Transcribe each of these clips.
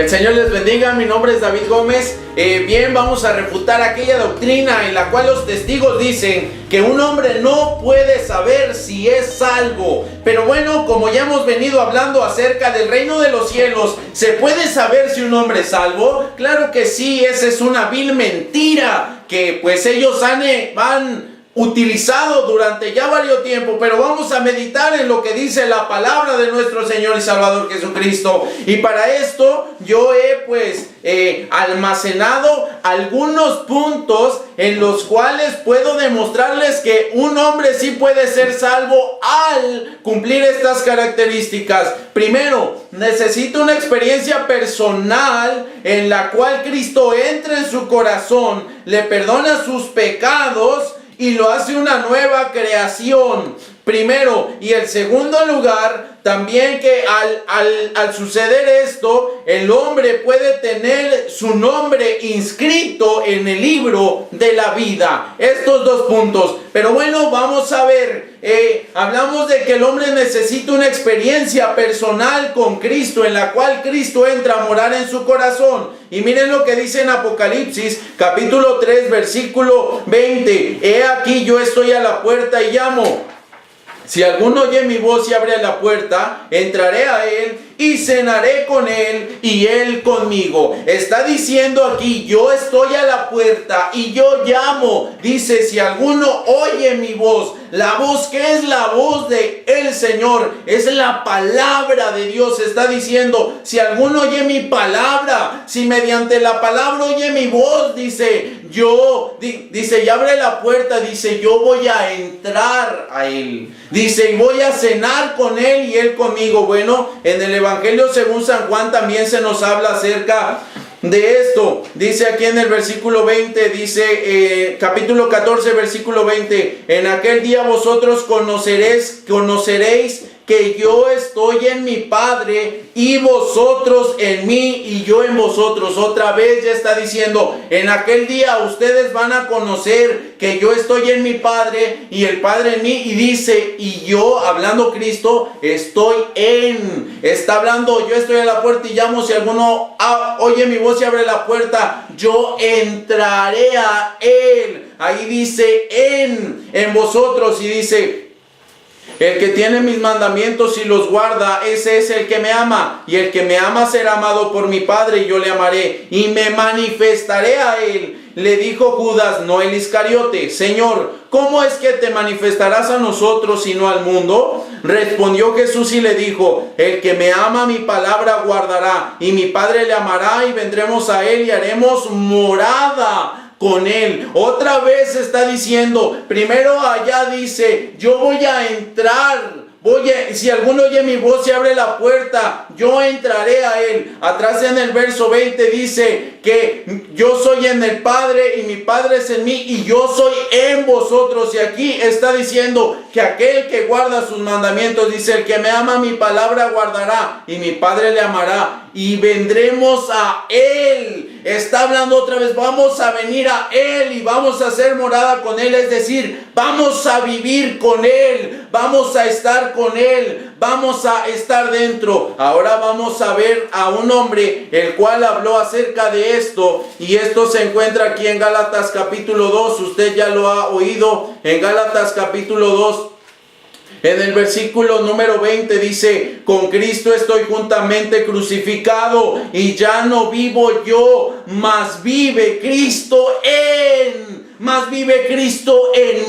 Que el Señor les bendiga. Mi nombre es David Gómez. Bien, vamos a refutar aquella doctrina en la cual los testigos dicen que un hombre no puede saber si es salvo. Pero bueno, como ya hemos venido hablando acerca del reino de los cielos, ¿se puede saber si un hombre es salvo? Claro que sí, esa es una vil mentira que pues ellos han utilizado durante ya varios tiempo, pero vamos a meditar en lo que dice la palabra de nuestro Señor y Salvador Jesucristo. Y para esto yo he almacenado algunos puntos en los cuales puedo demostrarles que un hombre sí puede ser salvo al cumplir estas características. Primero, necesita una experiencia personal en la cual Cristo entra en su corazón, le perdona sus pecados y lo hace una nueva creación. Primero, y en segundo lugar, también que al suceder esto, el hombre puede tener su nombre inscrito en el libro de la vida. Estos dos puntos. Pero bueno, vamos a ver. Hablamos de que el hombre necesita una experiencia personal con Cristo, en la cual Cristo entra a morar en su corazón. Y miren lo que dice en Apocalipsis, capítulo 3, versículo 20. He aquí yo estoy a la puerta y llamo. Si alguno oye mi voz y abre la puerta, entraré a él y cenaré con él y él conmigo. Está diciendo aquí, yo estoy a la puerta y yo llamo. Dice, si alguno oye mi voz. La voz, ¿qué es la voz de el Señor? Es la palabra de Dios. Está diciendo, si alguno oye mi palabra, si mediante la palabra oye mi voz, dice, y abre la puerta, dice, yo voy a entrar a él. Dice, y voy a cenar con él y él conmigo. Bueno, en el Evangelio según San Juan también se nos habla acerca de esto. Dice aquí en el versículo 20, dice capítulo 14, versículo 20, en aquel día vosotros conoceréis que yo estoy en mi Padre y vosotros en mí y yo en vosotros. Otra vez ya está diciendo, en aquel día ustedes van a conocer que yo estoy en mi Padre y el Padre en mí. Y dice, y yo, hablando Cristo, está hablando, yo estoy a la puerta y llamo. Si alguno oye mi voz y abre la puerta, yo entraré a él. Ahí dice en vosotros, y dice, el que tiene mis mandamientos y los guarda, ese es el que me ama. Y el que me ama será amado por mi Padre, y yo le amaré y me manifestaré a él. Le dijo Judas, no el Iscariote, Señor, ¿cómo es que te manifestarás a nosotros y no al mundo? Respondió Jesús y le dijo, el que me ama mi palabra guardará, y mi Padre le amará, y vendremos a él y haremos morada con él. Otra vez está diciendo, primero allá dice, yo voy a entrar. Si alguno oye mi voz y abre la puerta, yo entraré a él. Atrás en el verso 20 dice que yo soy en el Padre y mi Padre es en mí y yo soy en vosotros. Y aquí está diciendo que aquel que guarda sus mandamientos, dice, el que me ama mi palabra guardará y mi Padre le amará y vendremos a él. Está hablando otra vez, vamos a venir a él y vamos a hacer morada con él. Es decir, vamos a vivir con él, vamos a estar con él, vamos a estar dentro. Ahora vamos a ver a un hombre el cual habló acerca de esto, y esto se encuentra aquí en Gálatas capítulo 2. Usted ya lo ha oído. En Gálatas capítulo 2, en el versículo número 20 dice, con Cristo estoy juntamente crucificado y ya no vivo yo, mas vive Cristo en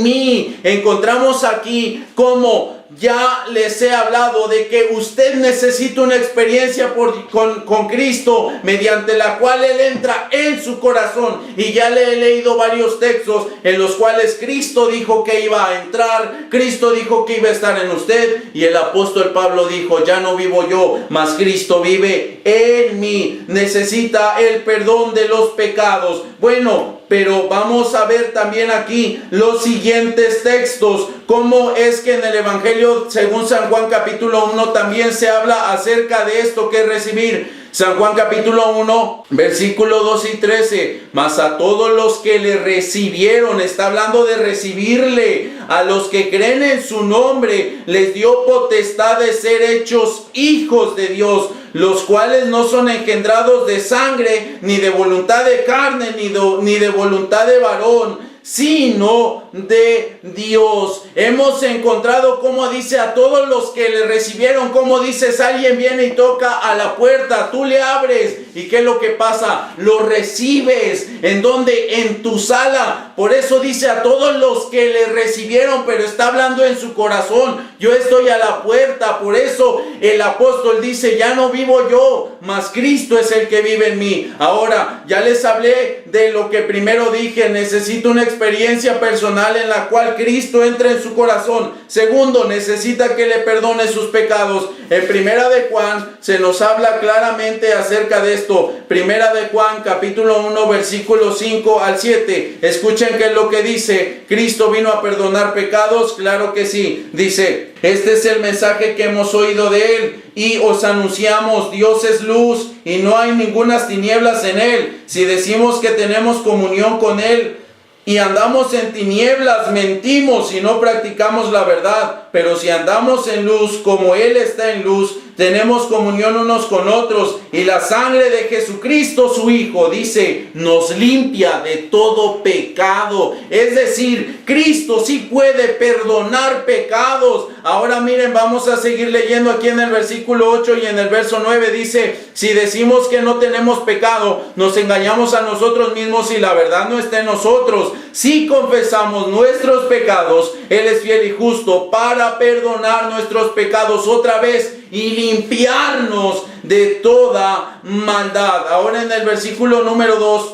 mí. Encontramos aquí como ya les he hablado de que usted necesita una experiencia con Cristo, mediante la cual Él entra en su corazón. Y ya le he leído varios textos en los cuales Cristo dijo que iba a entrar, Cristo dijo que iba a estar en usted, y el apóstol Pablo dijo, ya no vivo yo, mas Cristo vive en mí. Necesita el perdón de los pecados. Bueno, pero vamos a ver también aquí los siguientes textos. Cómo es que en el Evangelio según San Juan capítulo 1 también se habla acerca de esto que es recibir. San Juan capítulo 1, versículo 2 y 13. Mas a todos los que le recibieron, está hablando de recibirle, a los que creen en su nombre, les dio potestad de ser hechos hijos de Dios, los cuales no son engendrados de sangre, ni de voluntad de carne, ni de voluntad de varón, sino de Dios. Hemos encontrado como dice a todos los que le recibieron, como dices, alguien viene y toca a la puerta, tú le abres, ¿y qué es lo que pasa? Lo recibes. ¿En dónde? En tu sala. Por eso dice a todos los que le recibieron, pero está hablando en su corazón. Yo estoy a la puerta. Por eso el apóstol dice, ya no vivo yo, mas Cristo es el que vive en mí. Ahora, ya les hablé de lo que primero dije, necesito una experiencia personal en la cual Cristo entre en su corazón. Segundo, necesita que le perdone sus pecados. En Primera de Juan se nos habla claramente acerca de esto. Primera de Juan capítulo 1 versículos 5 al 7. Escuchen qué es lo que dice. ¿Cristo vino a perdonar pecados? Claro que sí. Dice, este es el mensaje que hemos oído de él y os anunciamos: Dios es luz y no hay ningunas tinieblas en él. Si decimos que tenemos comunión con él y andamos en tinieblas, mentimos y no practicamos la verdad. Pero si andamos en luz, como Él está en luz, tenemos comunión unos con otros, y la sangre de Jesucristo, su Hijo, dice, nos limpia de todo pecado. Es decir, Cristo sí puede perdonar pecados. Ahora miren, vamos a seguir leyendo aquí en el versículo 8 y en el verso 9 dice, si decimos que no tenemos pecado, nos engañamos a nosotros mismos y la verdad no está en nosotros. Si confesamos nuestros pecados, Él es fiel y justo para perdonar nuestros pecados otra vez y limpiarnos de toda maldad. Ahora en el versículo número 2.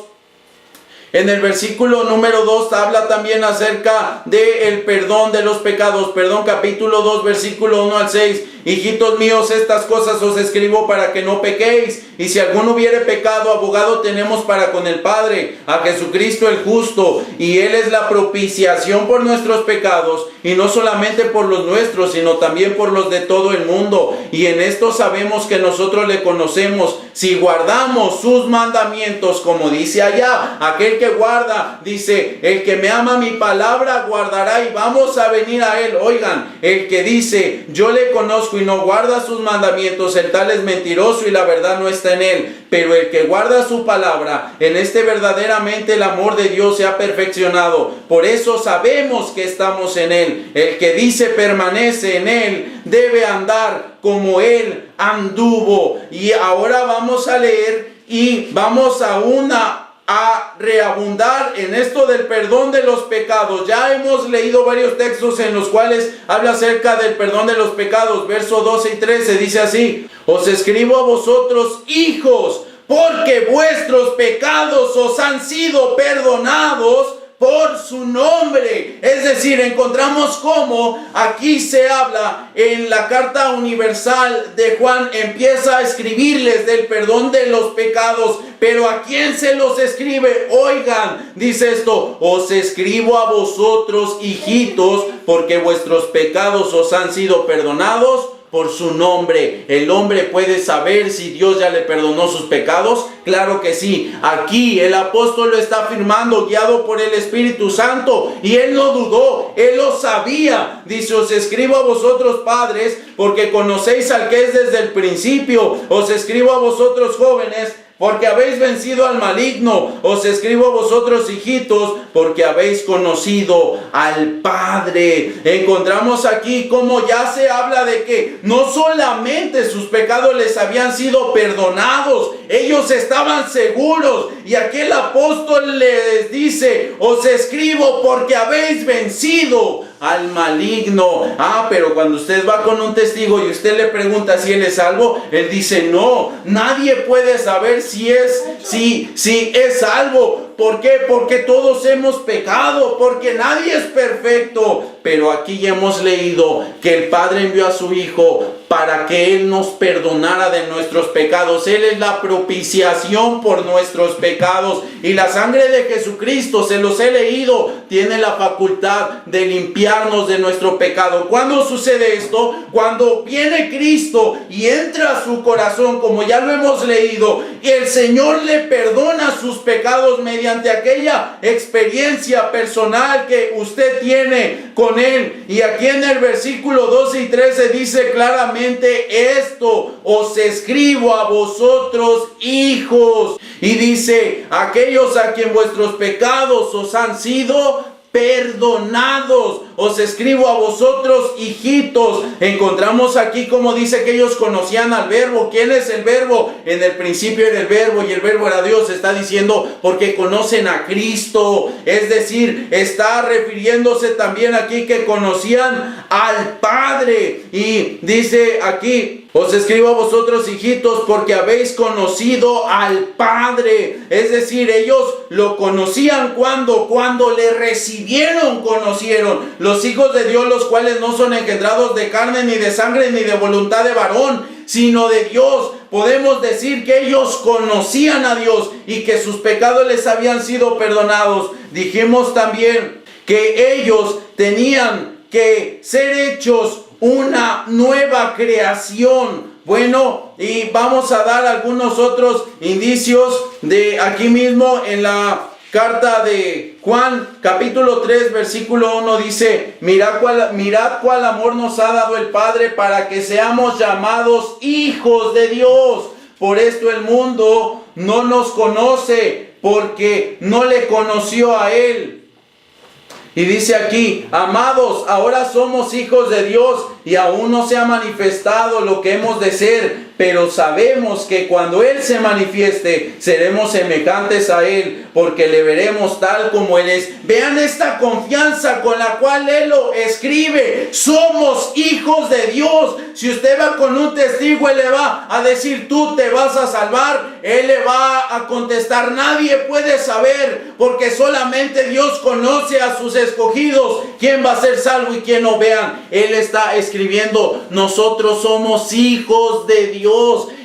En el versículo número 2 habla también acerca del perdón de los pecados. Perdón, capítulo 2, versículo 1 al 6. Hijitos míos, estas cosas os escribo para que no pequéis. Y si alguno hubiere pecado, abogado tenemos para con el Padre, a Jesucristo el justo. Y Él es la propiciación por nuestros pecados, y no solamente por los nuestros, sino también por los de todo el mundo. Y en esto sabemos que nosotros le conocemos, si guardamos sus mandamientos, como dice allá. Aquel que guarda, dice, el que me ama mi palabra guardará, y vamos a venir a Él. Oigan, el que dice, yo le conozco y no guarda sus mandamientos, el tal es mentiroso y la verdad no está en él. Pero el que guarda su palabra, en este verdaderamente el amor de Dios se ha perfeccionado. Por eso sabemos que estamos en Él. El que dice permanece en Él, debe andar como Él anduvo. Y ahora vamos a leer y vamos a reabundar en esto del perdón de los pecados. Ya hemos leído varios textos en los cuales habla acerca del perdón de los pecados. Versos 12 y 13 dice así: os escribo a vosotros, hijos, porque vuestros pecados os han sido perdonados por su nombre. Es decir, encontramos cómo aquí se habla en la carta universal de Juan, empieza a escribirles del perdón de los pecados. Pero ¿a quién se los escribe? Oigan, dice esto: os escribo a vosotros, hijitos, porque vuestros pecados os han sido perdonados por su nombre. ¿El hombre puede saber si Dios ya le perdonó sus pecados? Claro que sí. Aquí el apóstol lo está afirmando, guiado por el Espíritu Santo, y él no dudó, él lo sabía. Dice: os escribo a vosotros, padres, porque conocéis al que es desde el principio. Os escribo a vosotros, jóvenes, porque habéis vencido al maligno. Os escribo a vosotros, hijitos, porque habéis conocido al Padre. Encontramos aquí como ya se habla de que no solamente sus pecados les habían sido perdonados, ellos estaban seguros. Y aquí el apóstol les dice: os escribo porque habéis vencido al maligno. Pero cuando usted va con un testigo y usted le pregunta si él es salvo, él dice: no, nadie puede saber si es salvo, ¿Por qué? Porque todos hemos pecado, porque nadie es perfecto. Pero aquí ya hemos leído que el Padre envió a su Hijo para que Él nos perdonara de nuestros pecados. Él es la propiciación por nuestros pecados. Y la sangre de Jesucristo, se los he leído, tiene la facultad de limpiarnos de nuestro pecado. ¿Cuándo sucede esto? Cuando viene Cristo y entra a su corazón, como ya lo hemos leído, y el Señor le perdona sus pecados mediante aquella experiencia personal que usted tiene con Él. Y aquí en el versículo 12 y 13 dice claramente: esto os escribo a vosotros, hijos. Y dice: aquellos a quien vuestros pecados os han sido perdonados, os escribo a vosotros, hijitos. Encontramos aquí como dice que ellos conocían al verbo. ¿Quién es el verbo? En el principio era el verbo y el verbo era Dios. Está diciendo porque conocen a Cristo. Es decir, está refiriéndose también aquí que conocían al Padre. Y dice aquí: os escribo a vosotros, hijitos, porque habéis conocido al Padre. Es decir, ellos lo conocían cuando le recibieron, conocieron. Los hijos de Dios, los cuales no son engendrados de carne, ni de sangre, ni de voluntad de varón, sino de Dios. Podemos decir que ellos conocían a Dios y que sus pecados les habían sido perdonados. Dijimos también que ellos tenían que ser hechos una nueva creación. Bueno, y vamos a dar algunos otros indicios de aquí mismo en la carta de Juan, capítulo 3, versículo 1, dice: mirad cuál amor nos ha dado el Padre para que seamos llamados hijos de Dios. Por esto el mundo no nos conoce, porque no le conoció a Él. Y dice aquí: amados, ahora somos hijos de Dios y aún no se ha manifestado lo que hemos de ser, pero sabemos que cuando Él se manifieste, seremos semejantes a Él, porque le veremos tal como Él es. Vean esta confianza con la cual Él lo escribe: somos hijos de Dios. Si usted va con un testigo, Él le va a decir: tú te vas a salvar. Él le va a contestar: nadie puede saber, porque solamente Dios conoce a sus escogidos, quién va a ser salvo y quién no. Vean, Él está escribiendo: nosotros somos hijos de Dios.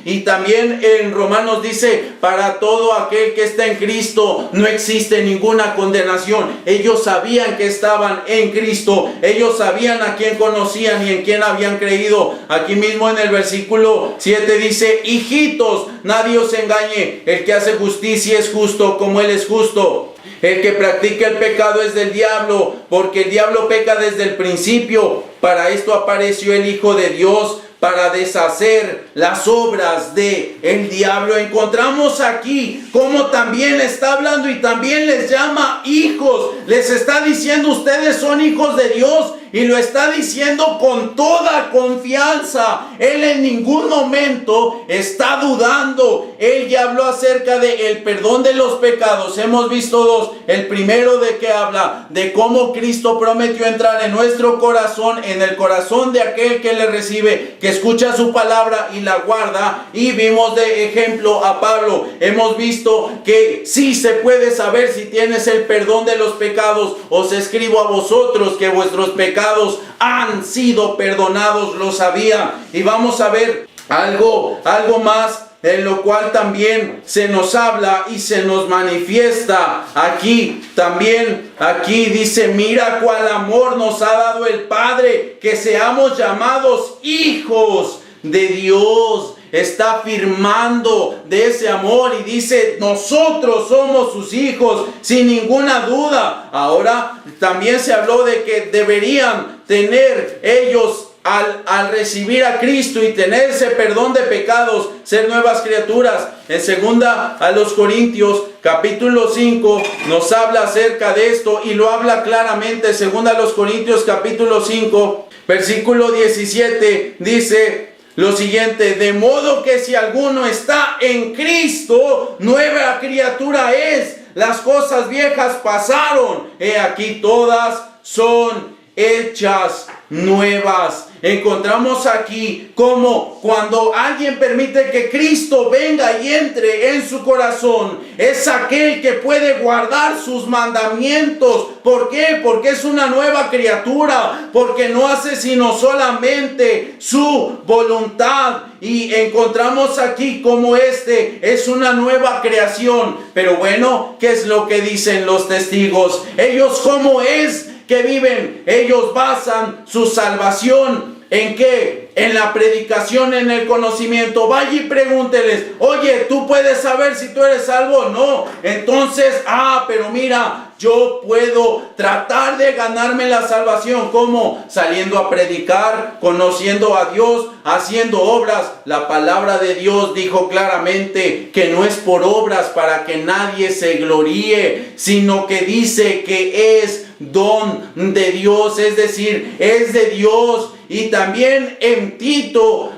Y también en Romanos dice: para todo aquel que está en Cristo no existe ninguna condenación. Ellos sabían que estaban en Cristo, ellos sabían a quién conocían y en quién habían creído. Aquí mismo en el versículo 7 dice: hijitos, nadie os engañe, el que hace justicia es justo como Él es justo. El que practica el pecado es del diablo, porque el diablo peca desde el principio. Para esto apareció el Hijo de Dios, para deshacer las obras de el diablo. Encontramos aquí cómo también está hablando y también les llama hijos. Les está diciendo: ustedes son hijos de Dios, y lo está diciendo con toda confianza. Él en ningún momento está dudando. Él ya habló acerca de el perdón de los pecados. Hemos visto dos. El primero, de que habla de cómo Cristo prometió entrar en nuestro corazón, en el corazón de aquel que le recibe, que escucha su palabra y la guarda. Y vimos de ejemplo a Pablo. Hemos visto que sí se puede saber si tienes el perdón de los pecados. Os escribo a vosotros que vuestros pecados han sido perdonados. Lo sabía. Y vamos a ver algo más, en lo cual también se nos habla y se nos manifiesta aquí. También aquí dice: mira cuál amor nos ha dado el Padre, que seamos llamados hijos de Dios. Está afirmando de ese amor y dice: nosotros somos sus hijos, sin ninguna duda. Ahora también se habló de que deberían tener ellos, al recibir a Cristo y tener ese perdón de pecados, ser nuevas criaturas. En segunda a los Corintios capítulo 5 nos habla acerca de esto y lo habla claramente. Segunda a los Corintios capítulo 5 versículo 17 dice lo siguiente: de modo que si alguno está en Cristo, nueva criatura es. Las cosas viejas pasaron, he aquí todas son hechas nuevas. encontramos aquí como cuando alguien permite que Cristo venga y entre en su corazón, es aquel que puede guardar sus mandamientos. ¿Por qué? Porque es una nueva criatura, porque no hace sino solamente su voluntad. Y encontramos aquí como es una nueva creación. Pero bueno, ¿qué es lo que dicen los testigos? Ellos, ¿cómo es que viven? Ellos basan su salvación ¿en qué? En la predicación, en el conocimiento. Vaya y pregúnteles: oye, ¿tú puedes saber si tú eres salvo o no? Entonces, pero mira, yo puedo tratar de ganarme la salvación. ¿Cómo? Saliendo a predicar, conociendo a Dios, haciendo obras. La palabra de Dios dijo claramente que no es por obras para que nadie se gloríe, sino que dice que es don de Dios, es decir, es de Dios. Y también en Tito,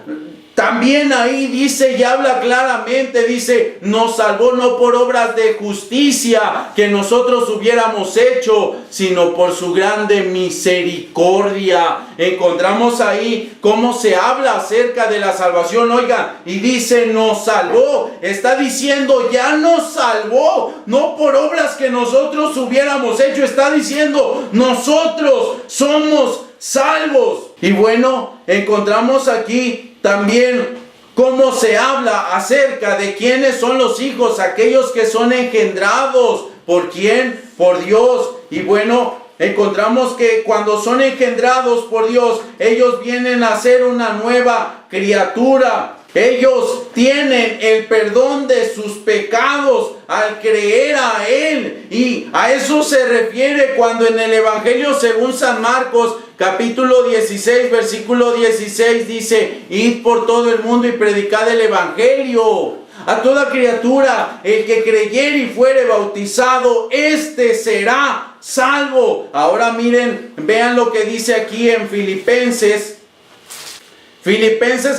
también ahí dice y habla claramente, dice: nos salvó no por obras de justicia que nosotros hubiéramos hecho, sino por su grande misericordia. Encontramos ahí cómo se habla acerca de la salvación, oiga, y dice: nos salvó. Está diciendo, ya nos salvó, no por obras que nosotros hubiéramos hecho. Está diciendo, nosotros somos salvos. Y bueno, encontramos aquí también cómo se habla acerca de quiénes son los hijos, aquellos que son engendrados. ¿Por quién? Por Dios. Y bueno, encontramos que cuando son engendrados por Dios, ellos vienen a ser una nueva criatura. Ellos tienen el perdón de sus pecados al creer a Él. Y a eso se refiere cuando en el Evangelio según San Marcos, capítulo 16, versículo 16 dice: id por todo el mundo y predicad el Evangelio a toda criatura. El que creyere y fuere bautizado, este será salvo. Ahora miren, vean lo que dice aquí en Filipenses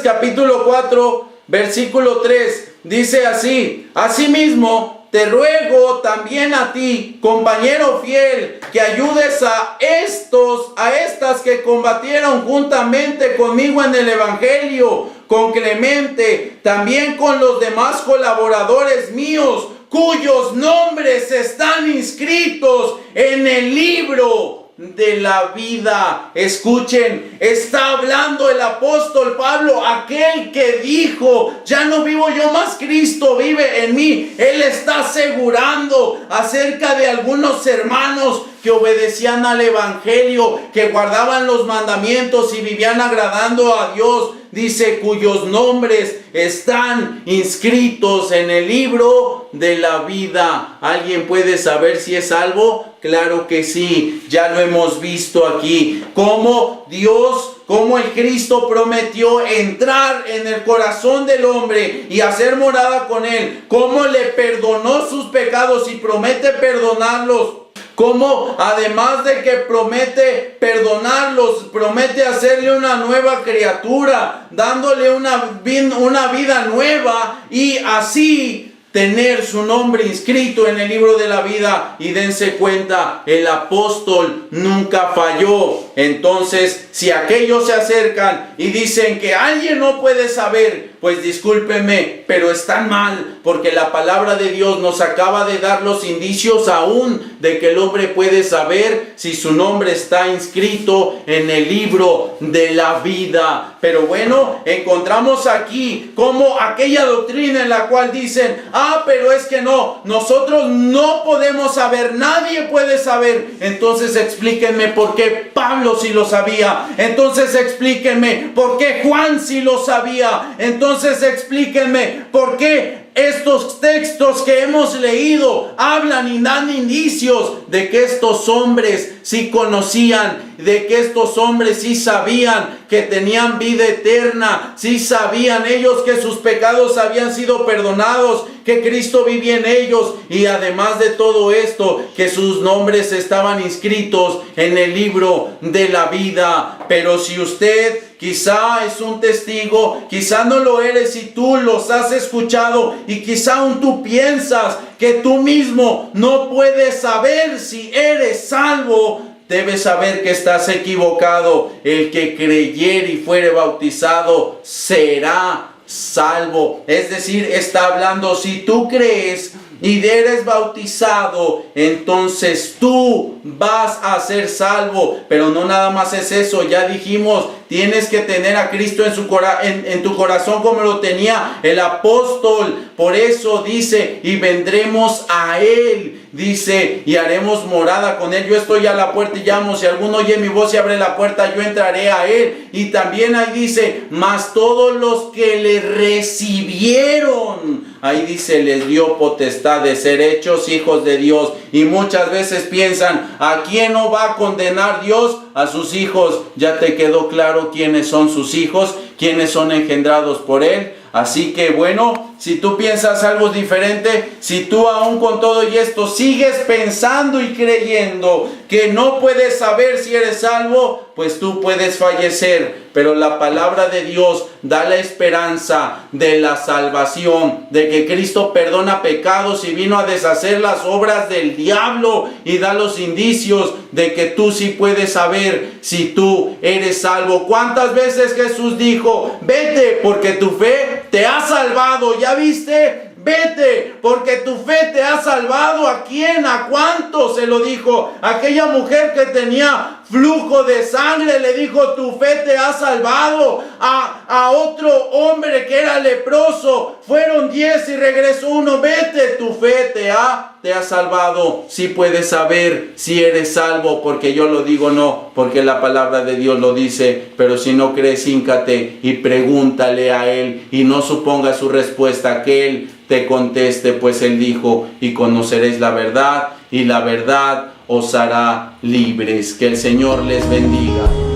capítulo 4, versículo 3. Dice así: asimismo, te ruego también a ti, compañero fiel, que ayudes a estas que combatieron juntamente conmigo en el Evangelio, con Clemente, también con los demás colaboradores míos, cuyos nombres están inscritos en el libro de la vida. Escuchen, está hablando el apóstol Pablo, aquel que dijo: ya no vivo yo, más Cristo vive en mí. Él está asegurando acerca de algunos hermanos que obedecían al Evangelio, que guardaban los mandamientos y vivían agradando a Dios. Dice: cuyos nombres están inscritos en el libro de la vida. ¿Alguien puede saber si es salvo? Claro que sí, ya lo hemos visto aquí. Cómo el Cristo prometió entrar en el corazón del hombre y hacer morada con él. Cómo le perdonó sus pecados y promete perdonarlos. Como además de que promete perdonarlos, promete hacerle una nueva criatura, dándole una vida nueva, y así tener su nombre inscrito en el libro de la vida. Y dense cuenta, el apóstol nunca falló. Entonces, si aquellos se acercan y dicen que alguien no puede saber, pues discúlpenme, pero están mal, porque la palabra de Dios nos acaba de dar los indicios aún de que el hombre puede saber si su nombre está inscrito en el libro de la vida. Pero bueno, encontramos aquí como aquella doctrina en la cual dicen: pero es que no, nosotros no podemos saber, nadie puede saber. Entonces explíquenme por qué Pablo sí lo sabía. Entonces explíquenme por qué Juan sí lo sabía. Entonces explíquenme por qué estos textos que hemos leído hablan y dan indicios de que estos hombres sí conocían, de que estos hombres sí sabían que tenían vida eterna, sí sabían ellos que sus pecados habían sido perdonados, que Cristo vivía en ellos, y además de todo esto, que sus nombres estaban inscritos en el libro de la vida. Pero si usted quizá es un testigo, quizá no lo eres y tú los has escuchado, y quizá aún tú piensas que tú mismo no puedes saber si eres salvo, debes saber que estás equivocado. El que creyere y fuere bautizado será salvo. Es decir, está hablando, si tú crees y eres bautizado, entonces tú vas a ser salvo. Pero no nada más es eso, ya dijimos, tienes que tener a Cristo en tu corazón como lo tenía el apóstol. Por eso dice, y vendremos a Él, dice, y haremos morada con Él. Yo estoy a la puerta y llamo, si alguno oye mi voz y abre la puerta, yo entraré a Él. Y también ahí dice, mas todos los que le recibieron, ahí dice, les dio potestad de ser hechos hijos de Dios. Y muchas veces piensan, ¿a quién no va a condenar Dios? A sus hijos. Ya te quedó claro quiénes son sus hijos, quiénes son engendrados por Él. Así que bueno, si tú piensas algo diferente, si tú aún con todo y esto sigues pensando y creyendo que no puedes saber si eres salvo, pues tú puedes fallecer. Pero la palabra de Dios da la esperanza de la salvación, de que Cristo perdona pecados y vino a deshacer las obras del diablo, y da los indicios de que tú sí puedes saber si tú eres salvo. ¿Cuántas veces Jesús dijo, vete porque tu fe te ha salvado? ¿Ya viste? Vete, porque tu fe te ha salvado. ¿A quién? ¿A cuánto se lo dijo? Aquella mujer que tenía flujo de sangre le dijo, tu fe te ha salvado. A otro hombre que era leproso, fueron 10 y regresó uno. Vete, tu fe te ha salvado. Sí puedes saber si eres salvo, porque yo lo digo no, porque la palabra de Dios lo dice. Pero si no crees, híncate y pregúntale a Él, y no suponga su respuesta que Él te conteste, pues Él dijo, y conoceréis la verdad, y la verdad os hará libres. Que el Señor les bendiga.